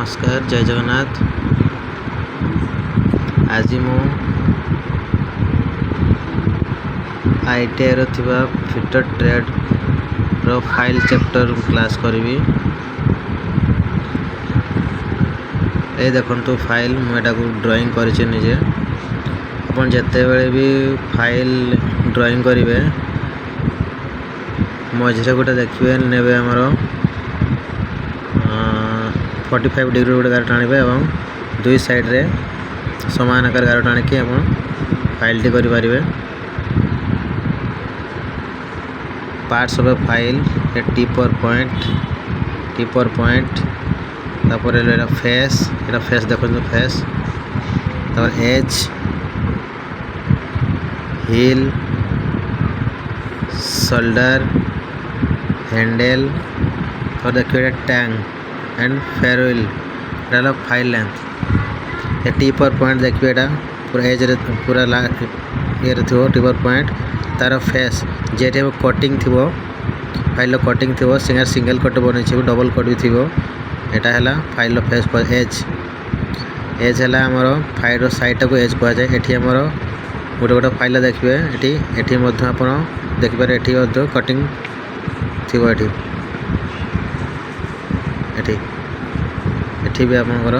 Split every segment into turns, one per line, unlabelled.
नमस्कार जय जगन्नाथ। आज मु आईटीआई थिबा फिटर ट्रेड रो फाइल चैप्टर क्लास करी। ए देखंतु फाइल मुझे ड्राइंग करिचे निजे। अपन जते बेले भी फाइल ड्राइंग करिवे मझे गोटे देखिए नेबे आमर 45 डिग्री गोटे गार टाणिबे एवं दुई साइड रे समान आकार गार टाणिकी आपण फाइल टी करि परिबे। Parts of a file a टिपर पॉइंट तापर एला फेस देखो फेस तापर एज हिल शोल्डर हैंडल और देखिए Tang and farewell Etah file length. ए टिपर पॉइंट देखिए एटा पूरा एज रे पूरा ये थो टिपर पॉइंट तार फेस जेटे कटिंग थी फाइल कटिंग थी सिंगल कट बन डबल कट भी थी एटा है फाइल फेस एज है आमर फाइल साइड को एज कह जाए। एटी आमर गोटे गोटे फाइल देखिए एटी आप देखिपारे एटी कटिंग थी एटी भी आपंकर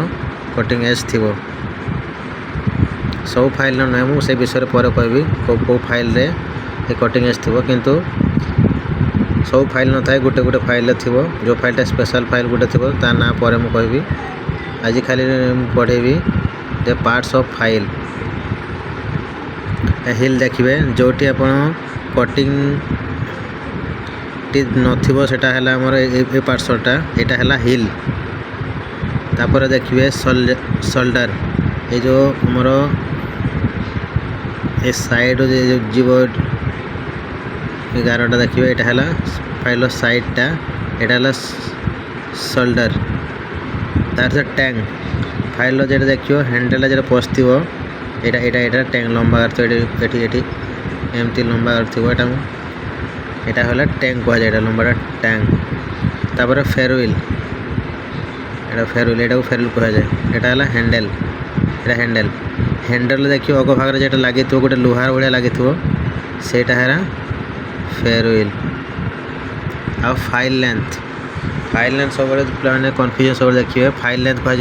कटिंग एज थी। सब फाइल नुहे मुझे विषय पर कहबी कौ फाइल रे कटिंग एज थी किंतु सब फाइल न था गोटे गोटे फाइल थी जो फाइलटा स्पेशल फाइल गोटे थी ता ना पर मुझे कहबी। आज खाली पढ़ेबी द पार्ट्स ऑफ फाइल। हिल देखिए जोटी आप कटिंग टी नथिबो सेटा है आमर ए पार्ट्सटा एटा है हिल। तापर देखिए शोल्डर ये जो आमर ए साइड जीव गारटा देखिए एटा है फाइल साइडटा एटा है शोल्डर। तार टैंग फाइल जो देखिए हैंडल जो पशि एटा टैंग लंबा एटी एमती लंबा थी एटा है टैंग कह जाए लंबाटा टैंग। तापर फेयरवेल एटा फेयरवेल कह जाए। एटा है हैंडल एटा हैंडल देखिए अग भाग जो लगी गोटे लुहार भाया लगी सेटा है फेयरवेल। आ फाइल लेंथ सब पे कन्फ्यूजन सब देखिए फाइल लेंथ कह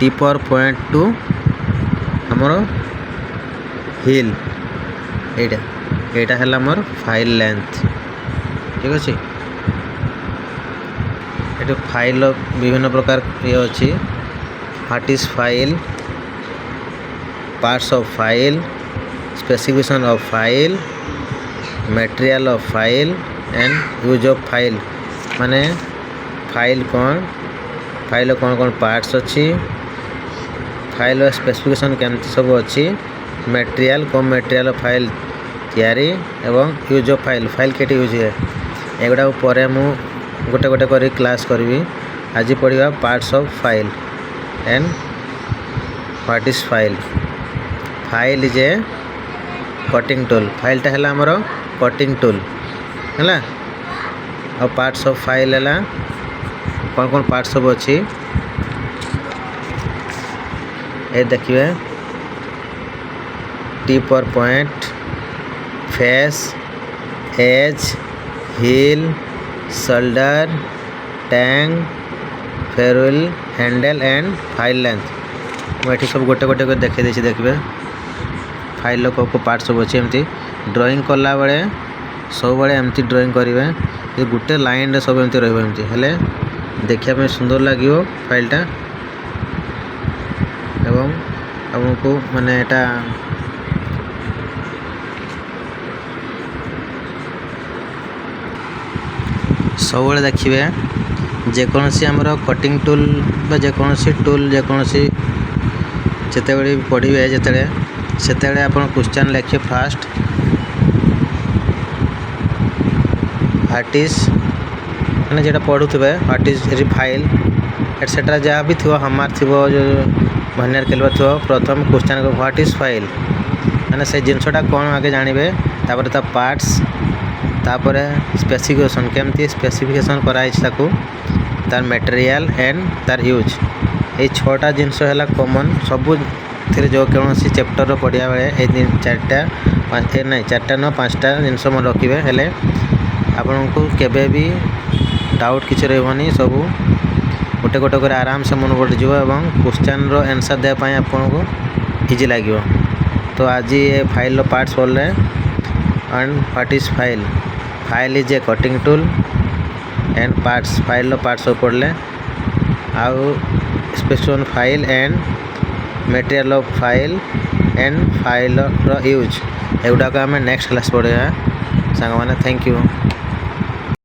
टिपर पॉइंट टू आमर हिल एटा है आमर फाइल लेंथ। ठीक अच्छे ये फाइल विभिन्न प्रकार ये अच्छी what is file parts of file specification of file material of file and use of file माने फाइल कौन पार्ट्स अच्छी फाइल स्पेसिफिकेशन केमती सब अच्छी मटेरियल कौन मटेरियल फाइल तैयारी एवं यूज ऑफ फाइल केटी यूज है एगुड़ा पर मु गोटे गोटे कर क्लास करी। आज पढ़ा parts of file and what is file is a cutting tool. फाइलटा है आमर कटिंग टूल है। और पार्ट्स ऑफ फाइल है कौन पार्ट्स सब अच्छी ये देखिए tipper point face edge heel shoulder tang ferrule handle and file length. मुझे सब गोटे गोटे कर देखे देखिए फाइल को पार्ट सब अच्छे एमती ड्राइंग कला बेले सब बड़े एमती ड्राइंग करेंगे ये गोटे लाइन सब एमती रही हेले देखा सुंदर लगे फाइलटा एवं हमको माने एटा सब देखिए जेकोसी आमर कटिंग टूल जेकोसी टूल जेकोसी जिते बड़े पढ़े जिते आप क्वेश्चन लिखिए फास्ट व्हाट इज मैंने जो पढ़ुवे व्हाट इज फाइल एटसेट्रा जहाँ भी थो हमार थी जो भनियार केलवा थो प्रथम क्वेश्चन को व्हाट इज फाइल मैंने से जिनसटा कौन आगे जानवे तापर ता पार्ट्स तापर स्पेसिफिकेशन केमती स्पेसिफिकेशन कराई तार मटेरियल एंड तार यूज ये 6टा जिनस है कॉमन सबुथिरे जो कौन चैप्टर पढ़िया बेले ये 4टा नहीं 4टा न 5टा जिनस मन रखिए हेले आपण को केबे भी डाउट किसी रही सब गोटे गोटे कर आराम से मन पड़े एवं क्वेश्चन रो आंसर देवाई आपन को इजी लगे। तो आज ये फाइल रो पार्ट्स पढ़ले and what is file file is a cutting tool and parts file रो पार्ट्स सब पढ़ले आउ specification file and material of file and file रो यूज एगुड़ा आम नेक्स्ट क्लास पढ़ा सांग मैंने थैंक यू।